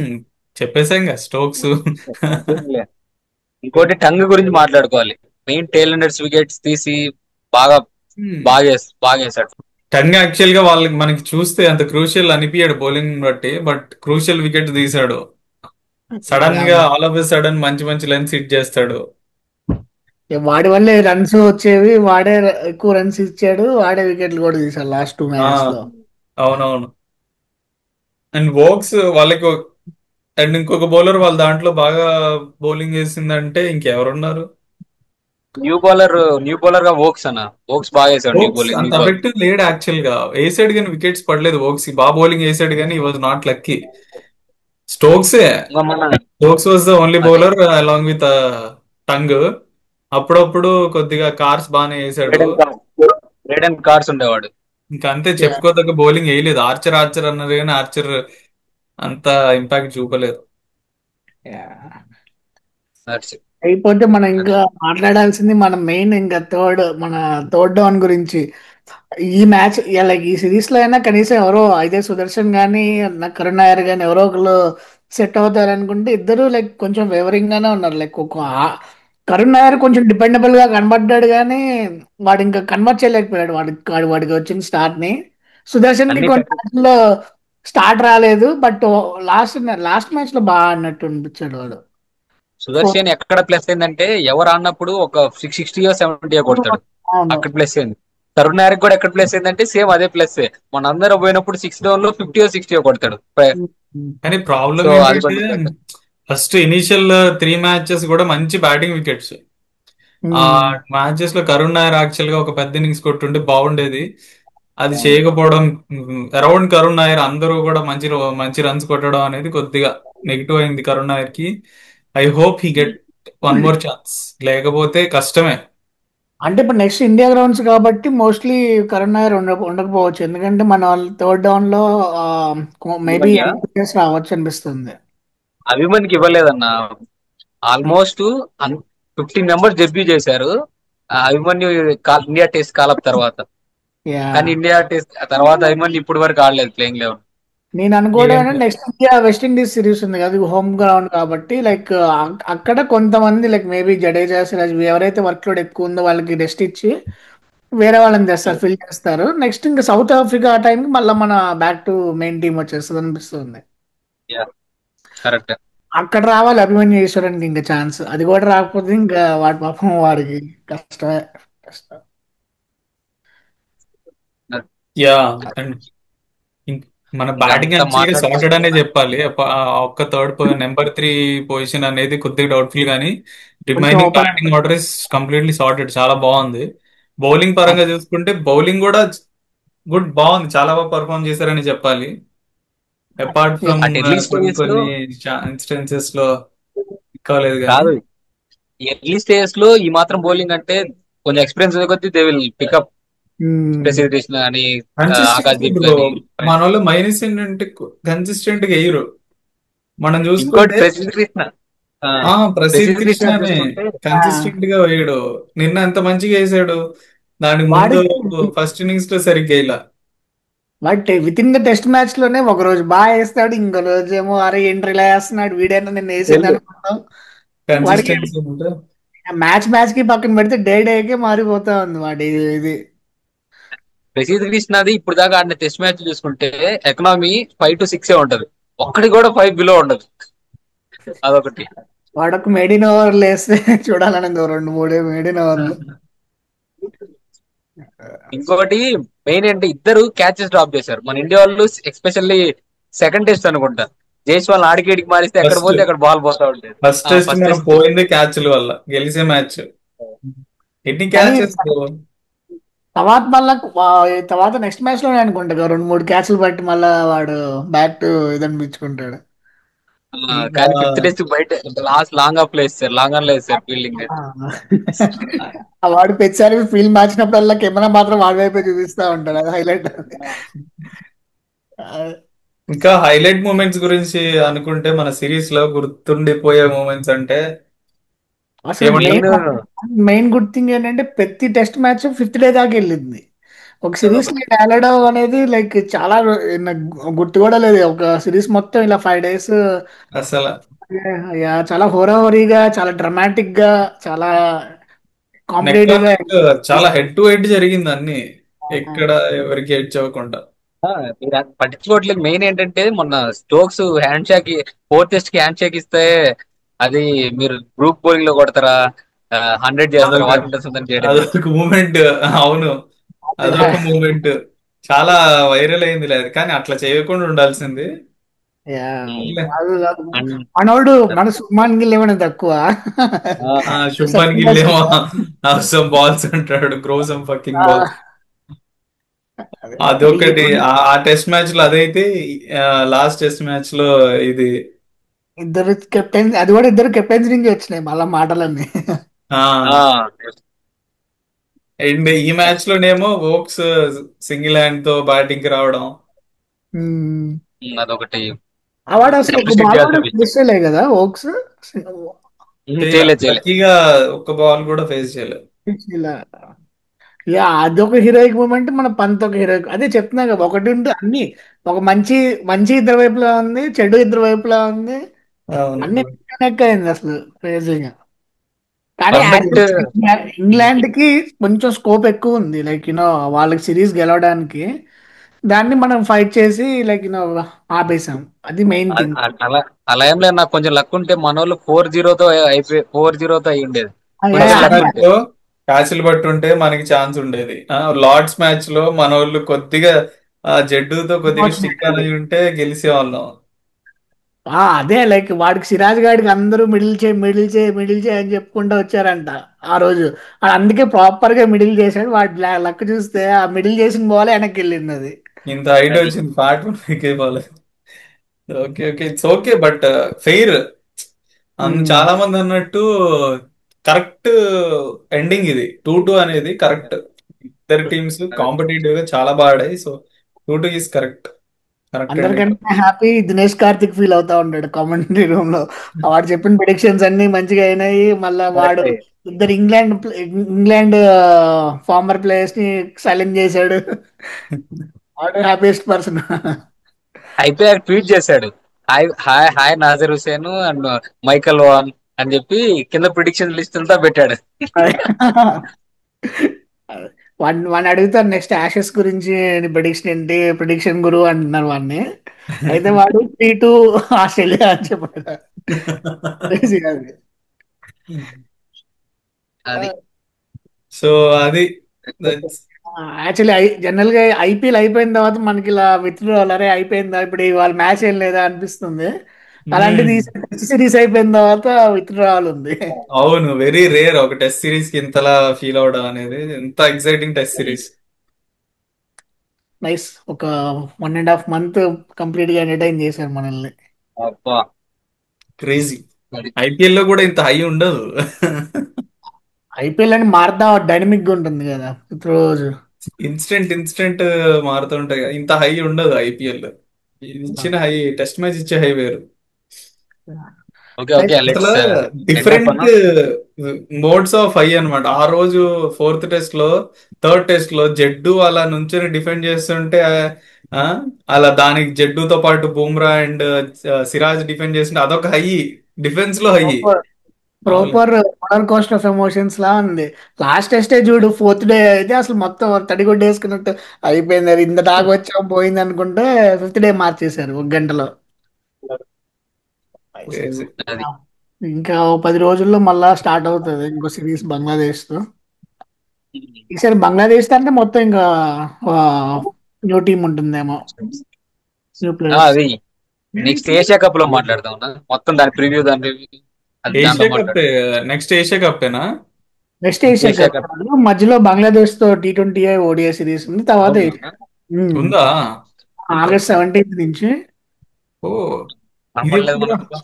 చెప్పేసాం కదా, స్టోక్స్. ఇంకోటి టంగ్ గురించి మాట్లాడుకోవాలి. మెయిన్ టైలెండర్స్ వికెట్స్ తీసి బాగా బాగా వేసాడు. టంగ్ యాక్చువల్ గా వాళ్ళకి మనకి చూస్తే అంత క్రూషియల్ అనిపించాడు బౌలింగ్ బట్టి, బట్ క్రూషియల్ వికెట్ తీశాడు. సడన్ గా ఆల్ ఆఫ్ ఎ సడన్ మంచి మంచి లెన్స్ హిట్ చేస్తాడు. వాడి వల్లే రన్స్ వచ్చేవి, వాడే ఎక్కువ రన్స్ ఇచ్చాడు, వాడే వికెట్లు కూడా తీశాడు లాస్ట్ 2 ఆ మ్యాచెస్ లో. అవునవును. అండ్ వోక్స్ వాళ్ళకి అండ్ ఇంకొక బౌలర్ వాళ్ళ దాంట్లో బాగా బౌలింగ్ వేసిందంటే ఇంకెవరున్నారు? న్యూ బౌలర్ గా వోక్స్ అన్న. వోక్స్ బాగా వేసాడు న్యూ వోక్స్ బౌలింగ్ అంత న్యూ బాల్. ఎఫెక్టివ్ లేడు యాక్చువల్ గా. వేసాడు కానీ వికెట్స్ పడలేదు. వోక్స్ బాగా బౌలింగ్ వేసాడు కానీ ఈ వాజ్ నాట్ లక్కీ. స్టోక్సే ఇంకా మన స్టోక్స్ వాజ్ ద ఓన్లీ అదే బౌలర్ అలాంగ్ విత్ టంగ్. అప్పుడప్పుడు కొద్దిగా కార్స్ బాగానే వేసాడు. బ్రేడన్ కార్స్ ఉండేవాడు. ఇంకా అంతే, చెప్పుకోదగ్గ బౌలింగ్ వేయలేదు. ఆర్చర్ ఆర్చర్ అన్నారు కానీ ఆర్చర్ అంత ఇంపాక్ట్ చూపలేదు. That's it. అయిపోతే మనం అదే. ఇంకా మాట్లాడాల్సింది మనం మెయిన్ ఇంకా థర్డ్ డౌన్ గురించి. ఈ మ్యాచ్ లైక్ ఈ సిరీస్ లో అయినా కనీసం ఎవరో అయితే సుదర్శన్ గానీ కరుణ్ నాయర్ గానీ ఎవరో ఒకరు సెట్ అవుతారు అనుకుంటే, ఇద్దరు లైక్ కొంచెం వేవరింగ్ గానే ఉన్నారు. లైక్ కరుణ్ నాయర్ కొంచెం డిపెండబుల్ గా కనబడ్డాడు కానీ వాడు ఇంకా కన్వర్ట్ చేయలేకపోయాడు వాడికి వచ్చిన స్టార్ట్ ని. సుదర్శన్ కి అన్ని కొన్ని match లో స్టార్ట్ రాలేదు, బట్ లాస్ట్ లాస్ట్ మ్యాచ్ లో బాగా అన్నట్టు అనిపించాడు వాడు. సుదర్శన్ ఎక్కడ ప్లస్ అయిందంటే ఎవరు ఆడినప్పుడు ఒక 660 70 కొడతాడు. అవును. అక్కడ ప్లస్ అయింది. తరుణ్ నాయక్ కూడా ఎక్కడ ప్లస్ అయిందంటే సేమ్ అదే ప్లస్. మన అందరం పోయినప్పుడు 6 డౌన్ లో 50 60 కొడతాడు. కానీ ప్రాబ్లం సో అది ఏంటంటే కొంచెం ప్లస్. ఫస్ట్ ఇనీషియల్ 3 మ్యాచెస్ కూడా మంచి బ్యాటింగ్ వికెట్స్. ఆ మ్యాచెస్ లో కరుణ్ నాయర్ యాక్చువల్ గా ఒక పెద్ద ఇన్నింగ్స్ కొట్టుంటే బాగుండేది. అది చేయకపోవడం, అరౌండ్ కరుణ్ నాయర్ అందరూ కూడా మంచి మంచి రన్స్ కొట్టడం అనేది కొద్దిగా నెగిటివ్ అయింది కరుణ్ నాయర్ కి. I hope he get one more chance, లేకపోతే కష్టమే. అంటే ఇప్పుడు నెక్స్ట్ ఇండియా గ్రౌండ్స్ కాబట్టి మోస్ట్లీ కరుణ్ నాయర్ ఉండకపోవచ్చు, ఎందుకంటే మన వాళ్ళు థర్డ్ డౌన్ లో మేబీ అభిమన్య రావచ్చు అనిపిస్తుంది. అభిమన్యుకి ఇవ్వలేదన్న. ఆల్మోస్ట్ 15 మెంబర్స్ డెబ్యూ చేశారు. అభిమన్యు ఇండియా టెస్ట్ కాలప్ తర్వాత. యా, కానీ ఇండియా టెస్ట్ తర్వాత అభిమన్యు ఇప్పుడు వరకు ఆడలేదు ప్లేయింగ్ లెవెన్. నేను అనుకోవడం ఏం ఏంటంటే next India west Indies series ఉంది కదా, హోమ్ గ్రౌండ్ కాబట్టి లైక్ అక్కడ కొంతమంది లైక్ మేబీ జడేజా సిరాజ్ ఎవరైతే వర్క్ లోడ్ ఎక్కువ ఉందో వాళ్ళకి రెస్ట్ ఇచ్చి వేరే వాళ్ళని తెస్తారు, ఫిల్ చేస్తారు. నెక్స్ట్ ఇంకా సౌత్ ఆఫ్రికా ఆ టైంకి మళ్ళీ మన బ్యాక్ టు మెయిన్ టీమ్ వచ్చేస్తుంది అనిపిస్తుంది. కరెక్ట్. అక్కడ రావాలి అభిమన్యు ఈశ్వరన్కి ఇంకా ఛాన్స్, అది కూడా రాకపోతే ఇంకా వాడి పాపం వాడికి కష్టమే. కష్టం. యా. అండ్ మన ఇంకా బ్యాటింగ్ అంతా యాక్చువల్ గా సార్టెడ్ అనే మాట్లాడుకుంటున్నా. చెప్పాలి. ఆ ఒక్క నెంబర్ 3 పొజిషన్ అనేది కొద్దిగా డౌట్ఫుల్ కానీ కొంచెం remaining open. Batting order is completely sorted, చాలా బాగుంది. బౌలింగ్ పరంగా చూసుకుంటే బౌలింగ్ కూడా బాగుంది, చాలా బాగా పర్ఫామ్ చేశారని చెప్పాలి. అపార్ట్ ఫ్రమ్ అట్ ఎర్లీ కొన్ని స్టేజెస్ లో కొన్ని ఇన్స్టెన్సెస్ లో కాలేదు కానీ. కాదు, ఎర్లీ స్టేజెస్ లో ఈ మాత్రం బౌలింగ్ అంటే కొంచెం ఎక్స్పీరియన్స్ కొద్దీ దే విల్ పికప్. స్పెసిఫికేషన్ అని ఆకాశ్ కన్సిస్టెంట్ దీప్ బ్రో, గాని. మన వాళ్ళు మైనస్ ఏంటంటే కన్సిస్టెంట్ గా వేయరు. మనం ఇంకోటి చూసుకుంటే ప్రసిద్ధ్ కృష్ణ. ఆ, ప్రసిద్ధ్ ప్రసిద్ధ్ కృష్ణ కృష్ణనే చూసుకుంటే కన్సిస్టెంట్ గా వేయడు. నిన్న ఎంత మంచిగా వేసాడు, దానికి ముందు వాడికి ఫస్ట్ ఇన్నింగ్స్ లో సరిగ్గా వేయలా. But with in the test match లోనే ఒక రోజు బాగా వేస్తాడు, ఇంకో రోజు ఏమో అరే ఏంట్రీ ఇలా వేస్తున్నాడు వీడైనా నిన్న వేసింది వెళ్ళు అనుకుంటాం. వాడికి కన్సిస్టెన్సీ ఉంటే. మ్యాచ్ కి పక్కన పెడితే డే కి మారిపోతా ఉంది వాడి ఇది. ప్రసిద్ధ్ కృష్ణది ఇప్పుడు దాకా ఆడిన టెస్ట్ మ్యాచ్ చూసుకుంటే ఎకనామీ 5 to 6 ఉంటది. ఒక్కడి కూడా 5 బిలో ఉండదు. అదొకటి. వాడొక మెడిన్ ఓవర్లు వేస్తే చూడాలని రెండు మూడే మెడిన్ ఓవర్లు. ఇంకొకటి మెయిన్ ఏంటి, ఇద్దరు క్యాచెస్ డ్రాప్ చేశారు మన ఇండియా వాళ్ళు, ఎస్పెషల్లీ సెకండ్ టెస్ట్ అనుకుంటా. జైస్వాల్ ఆడికేడికి మారిస్తే ఎక్కడ ఫస్ట్ పోతే అక్కడ బాల్ పోతా ఉండేది. ఫస్ట్ టెస్ట్ ఫస్ట్ మనం టెస్ట్. పోయింది క్యాచ్ల వల్ల, గెలిచే మ్యాచ్ ఎన్ని కానీ క్యాచెస్. తర్వాత మళ్ళా తర్వాత నెక్స్ట్ మ్యాచ్ లోనే అనుకుంటా కదా, రెండు మూడు క్యాచ్లు బట్టి మళ్ళా వాడు బ్యాక్ టు ఇది అనిపించుకుంటాడు. కానీ ఫిఫ్త్ టెస్ట్ బయట last long off place sir, long on లేదు సార్ ఫీల్డింగ్. వాడు ప్రతిసారి ఫీల్డ్ మార్చినప్పుడల్లా కెమెరా మాత్రం వాడి వైపే చూపిస్తా ఉంటాడు, అది హైలైట్. ఇంకా హైలైట్ మూమెంట్స్ గురించి అనుకుంటే మన సిరీస్ లో గుర్తుండిపోయే మూమెంట్స్ అంటే అసలు ఏమంటారు? మెయిన్ మెయిన్ గుడ్ థింగ్ ఏంటంటే ప్రతి టెస్ట్ మ్యాచ్ ఫిఫ్త్ డే దాకా వెళ్ళింది. ఒక సిరీస్ ని వెళ్ళడం అనేది లైక్ చాలా నాకు గుర్తు కూడా లేదు, ఒక సిరీస్ మొత్తం ఇలా 5 days అసలు చాలా హోరాహోరీగా, చాలా డ్రమాటిక్ గా, చాలా నెక్ కాంపిటేటివ్ గా. చాలా హెడ్ టు హెడ్ జరిగింది అన్ని, ఎక్కడ ఎవరికి హెడ్ అవ్వకుండా. మీరు పట్టించుకోవట్లేదు. మెయిన్ ఏంటంటే మొన్న Stokes hand shake, fourth test కి హ్యాండ్ షేక్ ఇస్తే అది మీరు గ్రూప్ బౌలింగ్ లో కొడతారా, 100 చేస్తారా అదొక వాషింగ్టన్ సుందర్ చేయడం. అదొక మూమెంట్. అవును, అదొక మూమెంట్ చాలా వైరల్ అయింది. లేదు కానీ అట్లా చేయకుండా ఉండాల్సింది. అండ్ మనోడు మన సుమాన్ గిల్ ఏమైనా తక్కువ. శుభ్మన్ గిల్ ఏమో సమ్ బాల్స్ అంటాడు, గ్రో సమ్ ఫకింగ్ బాల్స్. అదొకటి ఆ టెస్ట్ మ్యాచ్ లో అదైతే. లాస్ట్ టెస్ట్ మ్యాచ్ లో ఇది ఇద్దరు కెప్టెన్, అది కూడా ఇద్దరు కెప్టెన్స్ నుంచి వచ్చినాయి మళ్ళా మాటలన్నీ. అండ్ ఈ మ్యాచ్ లోనేమో ఓక్స్ సింగిల్ హ్యాండ్ తో బ్యాటింగ్ కి రావడం. అదొకటి. వాడు అసలు ఒక బాల్ కూడా ఫేస్ చేయలే కదా ఓక్స్. చేయలేదు చేయలేదు. లక్కీగా ఒక్క బాల్ కూడా ఫేస్ చేయలేదు. అదొక హీరోయిక్ మూమెంట్, మన పంత్ ఒక హీరోయిక్. అదే చెప్తున్నా కదా, ఒకటి ఉంటే అన్ని ఒక మంచి మంచి ఇద్దరు వైపులా ఉంది, చెడు ఇద్దరు వైపులా ఉంది, అవును, అన్ని కనెక్ట్ అయింది అసలు క్రేజీగా. కానీ పర్ఫెక్ట్. ఇంగ్లాండ్ కి కొంచెం స్కోప్ ఎక్కువ ఉంది, లైక్ వాళ్ళకి సిరీస్ గెలవడానికి. దాన్ని మనం ఫైట్ చేసి లైక్ ఆపేసాం, అది మెయిన్ థింగ్. అలా అలా ఏం లేదు, నాకు కొంచెం లక్ ఉంటే మన వాళ్ళు 4-0తో అయిపోయి 4-0తో అయి ఉండేది. కొంచెం ఫస్ట్ లక్ మ్యాచ్ ఉంటే. లో క్యాచ్లు పట్టుంటే మనకి ఛాన్స్ ఉండేది. లార్డ్స్ మ్యాచ్ లో మన వాళ్ళు కొద్దిగా జడ్డుతో కొద్దిగా స్టిక్ అని ఉంటే గెలిసే వాళ్ళం. అదే లైక్ వాడికి సిరాజ్ గాడికి అందరూ మిడిల్ చేయి అని చెప్పుకుంటూ వచ్చారంట ఆ రోజు. అందుకే ప్రాపర్ గా మిడిల్ చేశాడు వాడు. లక్ చూస్తే ఆ మిడిల్ చేసిన బాల్ వెనక్కి వెళ్ళింది అది. ఇంత హైట్ అది వచ్చింది పాట ball. Okay okay, it's okay, but fair. Um, చాలా మంది అన్నట్టు కరెక్ట్ ఎండింగ్ ఇది. 2-2 అనేది కరెక్ట్. ఇద్దరు టీమ్స్ కాంపిటేటివ్ గా చాలా బాగా ఆడాయి. So 2-2 is correct, correct ending. అందరికంటే హ్యాపీ దినేష్ కార్తిక్ ఫీల్ అవుతా ఉంటాడు కామెంటరీ రూమ్ లో. వాడు చెప్పిన ప్రిడిక్షన్స్ అన్ని మంచిగా అయినాయి. మళ్ళా వాడు కరెక్టే. ఇద్దరు ఇంగ్లాండ్ ఫార్మర్ ప్లేయర్స్ ని సైలెంట్ చేశాడు. వాడు హ్యాపీయెస్ట్ పర్సన్. అయిపోయాక ట్వీట్ చేశాడు, hi hi hi Nasser Hussain and Michael Vaughan అని చెప్పి కింద ప్రిడిక్షన్ లిస్ట్ అంతా పెట్టాడు. వాడిని అడుగుతారు నెక్స్ట్ యాషెస్ గురించి ప్రిడిక్షన్ ఏంటి, ప్రిడిక్షన్ గురు అంటున్నారు వాడిని. అయితే వాడు 3-2 ఆస్ట్రేలియా అని చెప్పాడు. Crazy అది. అది సో అది that's- యాక్చువల్లీ జనరల్ గా ఐపీఎల్ అయిపోయిన తర్వాత మనకి ఇలా విత్డ్రావల్, అరే అయిపోయిందా ఇప్పుడు ఇవాళ మ్యాచ్ ఏం లేదా అనిపిస్తుంది. అలాంటిది మ్మ్. సిరీస్ అయిపోయిన తర్వాత విత్డ్రావల్ ఉంది. అవును, వెరీ రేర్ ఒక టెస్ట్ సిరీస్ కి ఇంతలా ఫీల్ అవడం అనేది. ఎంత ఎక్సైటింగ్ టెస్ట్ సిరీస్. నైస్. ఒక 1.5 month కంప్లీట్ గా ఎంటర్టైన్ చేశారు మనల్ని. అబ్బా. క్రేజీ. అది ఐపీఎల్ లో కూడా ఇంత హై ఉండదు. ఐపీఎల్ అని మారుతా డైనమిక్ గా ఉంటుంది కదా రోజు. ఇన్స్టెంట్ ఇన్స్టెంట్ మారుతుంటాయి కదా. ఇంత హై ఉండదు ఐపీఎల్. ఇచ్చిన హై, టెస్ట్ మ్యాచ్ ఇచ్చే హై వేరు. ఓకే ఓకే, అసలు లెట్స్ ఎండ్ అప్ డిఫరెంట్ అన్న. మోడ్స్ ఆఫ్ హై అన్నమాట. ఆ రోజు ఫోర్త్ టెస్ట్ లో, థర్డ్ టెస్ట్ లో జడ్డు అలా నుంచొని డిఫెండ్ చేస్తుంటే, ఆ అలా దానికి జడ్డుతో పాటు బుమ్రా అండ్ సిరాజ్ డిఫెండ్ చేస్తుంటే అదొక హై, డిఫెన్స్ లో హై ప్రాపర్ మామూలుగా. Proper roller coaster of emotions లా ఉంది. లాస్ట్ టెస్టే చూడు, ఫోర్త్ డే అయితే అసలు మొత్తం తడిగుడ్డ వేసుకున్నట్టు అయిపోయింది. అది ఇంత దాకా వచ్చాం పోయింది అనుకుంటే ఫిఫ్త్ డే మార్చేశారు ఒక గంటలో. Crazy. అది. ఇంకా ఓ 10 రోజుల్లో మళ్ళా స్టార్ట్ అవుతుంది ఇంకో సిరీస్ బంగ్లాదేశ్ తో. ఈసారి బంగ్లాదేశ్ అంటే మొత్తం ఇంకా న్యూ టీం ఉంటుందేమో, న్యూ ప్లేయర్స్. అది నెక్స్ట్ ఏషియా కప్ లో మాట్లాడదాం అన్న. మొత్తం దాని ప్రివ్యూ, దాని రివ్యూ, అది దానిలో ఏషియా కప్, మాట్లాడదాం. నెక్స్ట్ ఏషియా కప్పేనా? Next Asia Asia cup cup మధ్యలో బంగ్లాదేశ్ తో T20 ఓడిఐ సిరీస్ ఉంది, తర్వాత అవునా? ఏషియా. ఉమ్. ఉందా? ఆగస్ట్ 17 నుంచి ఓ, ఇది కనపడలేదు ఎప్పుడు? మనకు.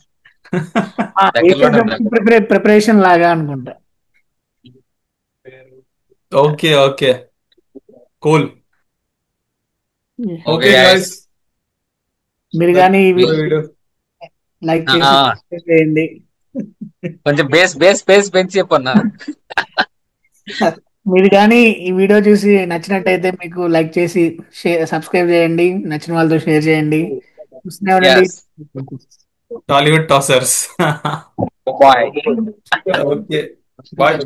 దగ్గరలోనే ఏషియా ఉండాలి. కప్ ప్రిపరేషన్ లాగా అనుకుంటా. Okay okay, cool. Okay okay guys. Guys, మీరు కానీ ఈ వీడియో. లైక్ చేసి share చేయండి. కొంచెం బేస్ బేస్ బేస్ పెంచి చెప్పన్నా. మీరు కానీ ఈ వీడియో చూసి నచ్చినట్టయితే మీకు లైక్ చేసి సబ్స్క్రైబ్ చేయండి, నచ్చిన వాళ్ళతో షేర్ చేయండి. చూస్తూనే ఉండండి. Yes. Tollywood tossers. Bye. Okay, bye.